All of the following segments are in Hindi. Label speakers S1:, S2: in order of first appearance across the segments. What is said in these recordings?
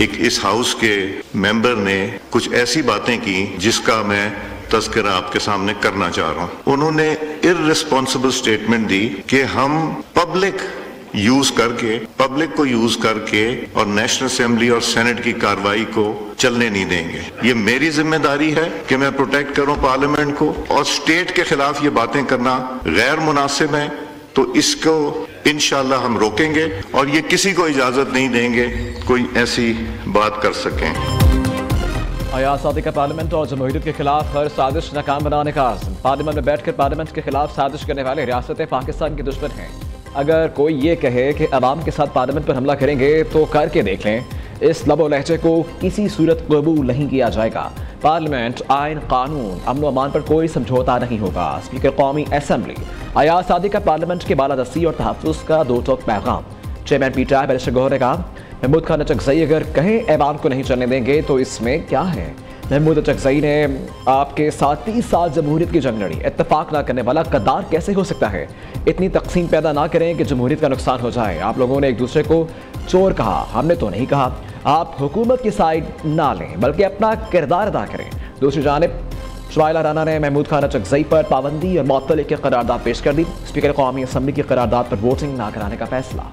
S1: एक इस हाउस के मेंबर ने कुछ ऐसी बातें की जिसका मैं तज़किरा आपके सामने करना चाह रहा हूं। उन्होंने इर्रेस्पॉन्सिबल स्टेटमेंट दी कि हम पब्लिक को यूज करके और नेशनल असेंबली और सेनेट की कार्रवाई को चलने नहीं देंगे। ये मेरी जिम्मेदारी है कि मैं प्रोटेक्ट करूं पार्लियामेंट को, और स्टेट के खिलाफ ये बातें करना गैर मुनासिब है, तो इसको इंशाअल्लाह हम रोकेंगे और ये किसी को इजाजत नहीं देंगे कोई ऐसी बात कर सकें।
S2: आज़ादी का पार्लियामेंट और जमहूरियत के खिलाफ हर साजिश नाकाम बनाने का आज़म। पार्लियामेंट में बैठकर पार्लियामेंट के खिलाफ साजिश करने वाले रियासत पाकिस्तान के दुश्मन हैं। अगर कोई ये कहे कि अवाम के साथ पार्लियामेंट पर हमला करेंगे तो करके देख लें। इस लबो लहजे को किसी सूरत कबूल नहीं किया जाएगा। पार्लियामेंट, आइन, कानून, अमन व अमान पर कोई समझौता नहीं होगा। स्पीकर कौमी असम्बली। आज़ादी का पार्लियामेंट के बालादस्ती और तहफ़्फ़ुज़ का दो टोक पैगाम। चेयरमैन पीटीआई बैरिस्टर गौहर ने कहा, महमूद खान चकजई अगर कहें ऐवान को नहीं चलने देंगे तो इसमें क्या है। महमूद चकजई ने आपके साथ 30 साल जमहूरियत की जंग लड़ी। इत्तेफाक ना करने वाला गद्दार कैसे हो सकता है। इतनी तकसीम पैदा ना करें कि जमहूरियत का नुकसान हो जाए। आप लोगों ने एक दूसरे को चोर कहा, हमने तो नहीं कहा। आप हुकूमत की साइड ना लें बल्कि अपना किरदार अदा करें। दूसरी जानिब शुआइला राना ने महमूद खान चकजई पर पाबंदी और मअतली की करारदाद पेश कर दी। स्पीकर कौमी असम्बली की करारदाद पर वोटिंग ना कराने का फैसला।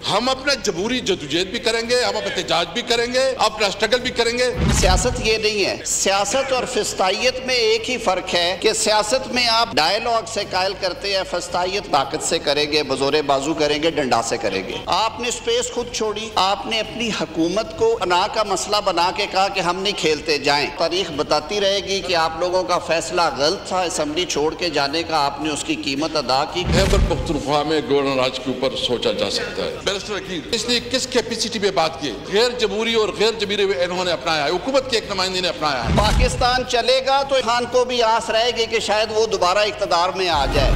S3: हम अपना जमहूरी जदोजहद भी करेंगे, हम अपना एहतजाज भी करेंगे, अपना स्ट्रगल भी करेंगे।
S4: सियासत ये नहीं है। सियासत और फिस्तायत में एक ही फर्क है कि सियासत में आप डायलॉग से कायल करते हैं, फिस्तायत ताकत से करेंगे, बजोरे बाजू करेंगे, डंडा से करेंगे। आपने स्पेस खुद छोड़ी। आपने अपनी हुकूमत को अना का मसला बना के कहा कि हम नहीं खेलते जाएं। तारीख बताती रहेगी कि आप लोगों का फैसला गलत था। असम्बली छोड़ के जाने का आपने उसकी कीमत अदा की।
S3: खैबर पख्तूनख्वा में गवर्नर राज के ऊपर सोचा जा सकता है। इसलिए किस कैपेसिटी पे बात की, गैर जमहूरी और गैर जमीरे इन्होंने अपनाया है, हुकूमत के एक नुमाइंदे ने अपनाया है।
S4: पाकिस्तान चलेगा तो खान को भी आस रहेगी कि शायद वो दोबारा इख्तिदार में आ जाए।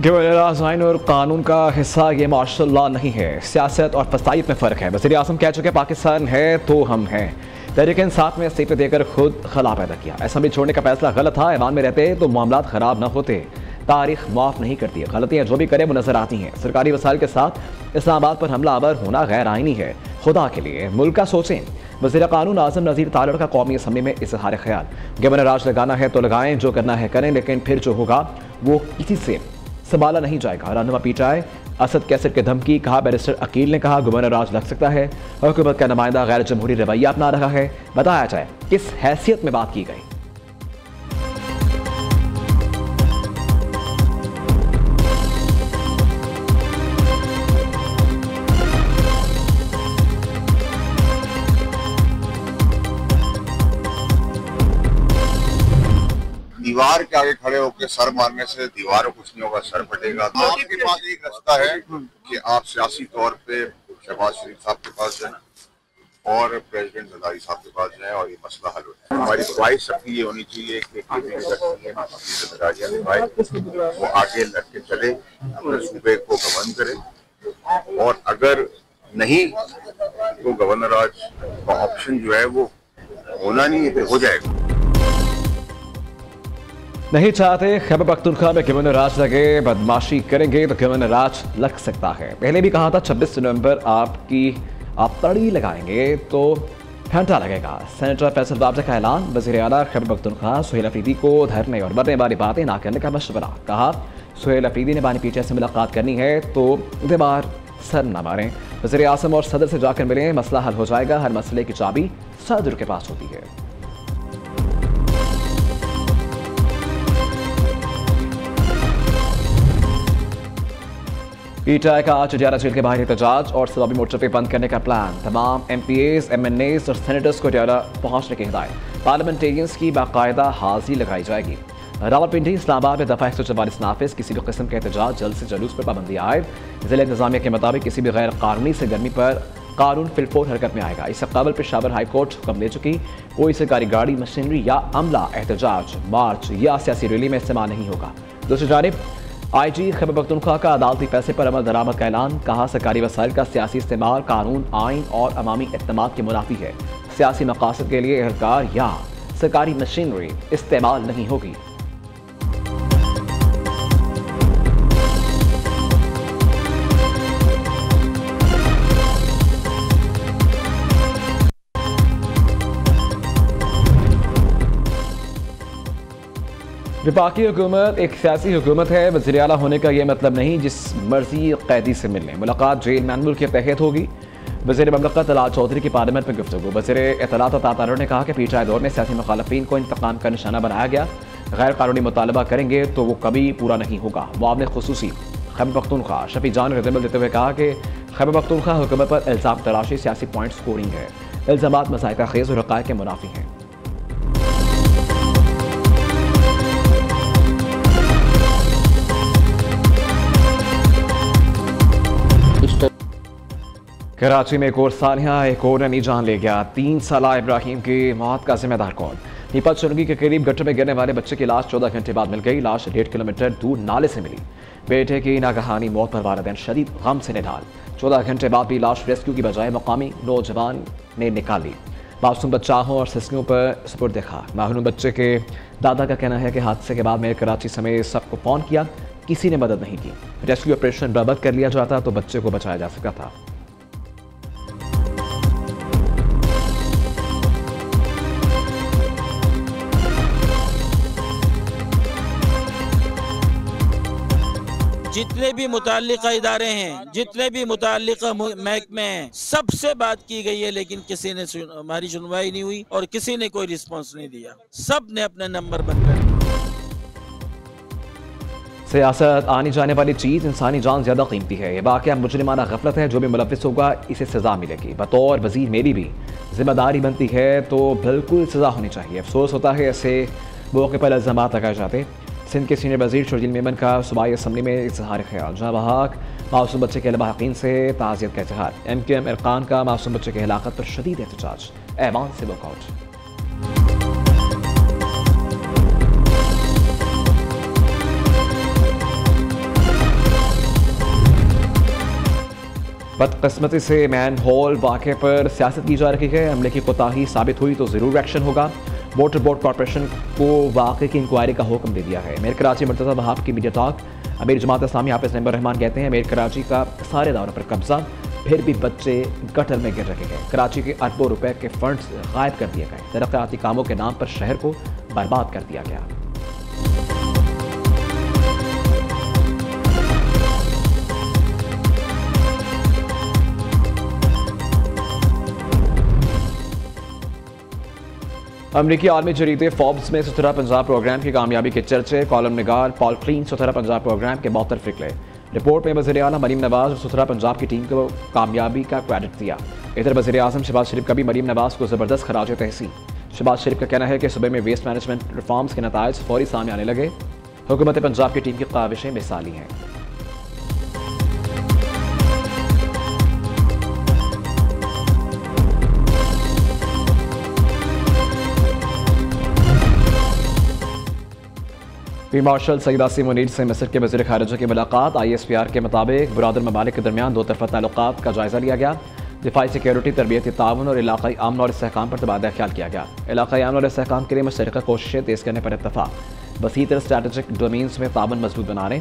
S2: गवर्नर आइन और कानून का हिस्सा ये मार्शल लॉ नहीं है। सियासत और फसाइद में फ़र्क है। वज़ीर आज़म कह चुके पाकिस्तान है तो हम हैं। तहरीक इंसाफ में इस्तीफे देकर खुद खला पैदा किया। असेंबली छोड़ने का फैसला गलत था। ऐवान में रहते तो मामलात ख़राब न होते। तारीख माफ़ नहीं करती है। गलतियाँ जो भी करें वो नजर आती हैं। सरकारी वसाइल के साथ इस्लामाबाद पर हमला आवर होना गैर आइनी है। खुदा के लिए मुल्क का सोचें। वज़ीर कानून आज़म नज़ीर तालड़ का कौमी असम्बली में इजहार ख्याल। गवर्नर राज लगाना है तो लगाएं, जो करना है करें, लेकिन फिर जो होगा वो किसी से संभाला नहीं जाएगा। रहनुमा पीटीआई असद कैसर की धमकी। कहा बैरिस्टर अकील ने कहा गवर्नर राज लग सकता है। हुकूमत का नुमाइंदा गैर जमहूरी रवैया अपना रहा है। बताया जाए किस हैसियत में बात की गई।
S5: दीवार के आगे खड़े होकर सर मारने से दीवार कुछ नहीं होगा, सर फटेगा। तो आपके पास एक रास्ता है कि आप सियासी तौर पे शहबाज शरीफ साहब के पास जाएं और प्रेसिडेंट जरदारी साहब के पास जाएं और ये मसला हल हो जाए। हमारी ख्वाहिश सबकी ये होनी चाहिए कि जिम्मेदारियां निभाए, वो आगे लड़के चले, अपने सूबे को गवर्न करे, और अगर नहीं तो गवर्नर राज का ऑप्शन जो है वो होना नहीं है, हो जाएगा।
S2: नहीं चाहते खैबर पख्तूनख्वा में गवर्नर राज लगे, बदमाशी करेंगे तो गवर्नर राज लग सकता है। पहले भी कहा था 26 नवंबर आप तड़ी लगाएंगे तो घंटा लगेगा। सेनेटर फैसल बाबजा का ऐलान। वज़ीर आला खैबर पख्तूनख्वा सुहेल अफरीदी को धरने और मरने वाली बातें ना करने का मशवरा। कहा सुहेल अफरीदी ने बानी पीटीआई से मुलाकात करनी है तो दीवार सर न मारें। वज़ीर आज़म और सदर से जाकर मिलें, मसला हल हो जाएगा। हर मसले की चाबी सदर के पास होती है। पीटीआई का आज डियारा जेल के बाहर एहतजाज और सवाबी मोर्चे बंद करने का प्लान। तमाम एमपीएस, एमएनएस और सेनेटर्स को डियारा पहुंचने की हिदायत। पार्लियामेंटेरियंस की बाकायदा हाजिरी लगाई जाएगी। रावलपिंडी, इस्लामाबाद में दफा 144 नाफिज। किसी भी किस्म का एहतजाज, जल्द से जुलूस पर पाबंदी आयद। जिला इंतजामिया के मुताबिक किसी भी गैर कानूनी सरगर्मी पर कानून फिलफोर हरकत में आएगा। इससे कबल पेशावर हाई कोर्ट हुक्म दे चुकी कोई सरकारी गाड़ी, मशीनरी या अमला एहतजाज, मार्च या सियासी रैली में इस्तेमाल नहीं होगा। दूसरी जानिब IG खैबर पख्तूनख्वा का अदालती पैसे पर अमल दरामद का ऐलान। कहा सरकारी वसाइल का सियासी इस्तेमाल कानून, आइन और अवामी एतमाद के मुनाफी है। सियासी मकासद के लिए एहलकार या सरकारी मशीनरी इस्तेमाल नहीं होगी। विपाकी हुकूमत एक सियासी हुकूमत है। वज़ीर आला होने का यह मतलब नहीं जिस मर्जी कैदी से मिलने। मुलाकात जेल मैनुअल के तहत होगी। वज़ीर ममलकत लाल चौधरी की पार्लियामेंट में गुफ्तगू। वज़ीर इत्तलात तातार ने कहा कि पीछे दौर में सियासी मुखालफिन को इंतकाम का निशाना बनाया गया। गैर कानूनी मुतालबा करेंगे तो वो कभी पूरा नहीं होगा। मुआविन खुसूसी खैबर पख्तूनख्वा शफी जान रद्दमल देते हुए कहा कि खैबर पख्तूनख्वा हुकूमत पर इल्ज़ाम तराशी सियासी पॉइंट स्कोरिंग है। इल्ज़ामात मसाइका खेज़ और हक़ाइक़ के मुनाफी हैं। कराची में एक और सालिया एक और ने जान ले गया। 3 साला इब्राहिम की मौत का जिम्मेदार कौन? नीपा चुरंगी के करीब गटर में गिरने वाले बच्चे की लाश 14 घंटे बाद मिल गई। लाश 1.5 किलोमीटर दूर नाले से मिली। बेटे की नागहानी मौत पर वालिदैन शदीद गम से निढाल। 14 घंटे बाद भी लाश रेस्क्यू की बजाय मकामी नौजवान ने निकाली। मासूम बच्चाओं और सिस्कियों पर सुपुर्द देखा। मासूम बच्चे के दादा का कहना है कि हादसे के बाद में कराची समेत सबको फोन किया, किसी ने मदद नहीं की। रेस्क्यू ऑपरेशन बराबर कर लिया जाता तो बच्चे को बचाया जा सकता था।
S6: जितने भी मुताल्लिका इदारे हैं, जितने भी मुताल्लिका महकमे हैं, सबसे बात की गई है, लेकिन किसी ने हमारी सुनवाई नहीं हुई और किसी ने कोई रिस्पांस नहीं दिया। सब ने अपने नंबर बंद कर दिए।
S2: सियासत आने जाने वाली चीज़ इंसानी जान ज़्यादा कीमती है। यह वाक़या मुजरिमाना गफलत है। जो भी मुलव्विस होगा इसे सज़ा मिलेगी। बतौर वज़ीर मेरी भी जिम्मेदारी बनती है तो बिल्कुल सज़ा होनी चाहिए। अफसोस होता है ऐसे मौके पर इल्ज़ाम लगाए जाते। सिंध के सीनियर वज़ीर शर्जील मेमन का सूबाई असम्बली में इजहार ख्याल। जहाँ बहाक मासूम बच्चे के लवाहिकीन से ताज़ियत का इजहार। MQM इरकान का मासूम बच्चे की हिलाकत पर शदीद एहतजाज। ऐवान से वॉकआउट। बदकिस्मती से मैन होल वाक़े पर सियासत की जा रही है। हमले की कोताही साबित हुई तो ज़रूर एक्शन होगा। मोटर बोर्ड कॉरपोरेशन को वाक़े की इंक्वायरी का हुक्म दे दिया है। अमीर कराची मुर्तज़ा वहाब की मीडिया टॉक। अमीर जमात इस्लामी हाफिज़ नईमुर रहमान कहते हैं अमीर कराची का सारे दावरों पर कब्जा, फिर भी बच्चे गटर में गिर रहे हैं। कराची के अरबों रुपए के फंड्स गायब कर दिए गए। तरक्याती कामों के नाम पर शहर को बर्बाद कर दिया गया। अमरीकी आलमी जरीदे फोर्ब्स में सुथरा पंजाब प्रोग्राम की कामयाबी के चर्चे। कॉलम निगार पॉल क्लीन सुथरा पंजाब प्रोग्राम के मौतर फिक्रे। रिपोर्ट में वज़ीर आला मरीम नवाज और सुथरा पंजाब की टीम को कामयाबी का क्रेडिट दिया। इधर वज़ीर आज़म शहबाज शरीफ का भी मरीम नवाज को ज़बरदस्त खराज तहसीन। शहबाज शरीफ का कहना है कि सूबे में वेस्ट मैनेजमेंट रिफॉर्म्स के नताइज फौरी सामने आने लगे। हुकूमत पंजाब की टीम की काविशें मिसाली हैं। फील्ड मार्शल सईद आसिम मुनीर से मिस्र के वज़ीर ख़ारिजा की मुलाकात। ISPR के मुताबिक बुरादर ममालिक के दरमियान दो तरफ़ा ताल्लुकात का जायज़ा लिया गया। दिफाई सिक्योरिटी, तरबियती ताउन और इलाक़ाई अमन और इस्तेहकाम पर तबादला ख्याल किया गया। इलाक़ाई अमन और इस्तेहकाम के लिए मुश्तरका कोशिशें तेज़ करने पर इत्तफ़ाक़। वसी तरह स्ट्रैटेजिक डोमेन्स में ताउन मजबूत बनाने,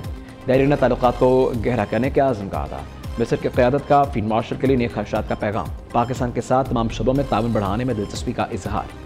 S2: दायरीना ताल्लुकात को गहरा करने का आज़म कहा था। मिस्र की क़यादत का फील्ड मार्शल के लिए नेक ख्वाहिशात का पैगाम। पाकिस्तान के साथ तमाम शोबों में ताउन बढ़ाने में दिलचस्पी का इजहार।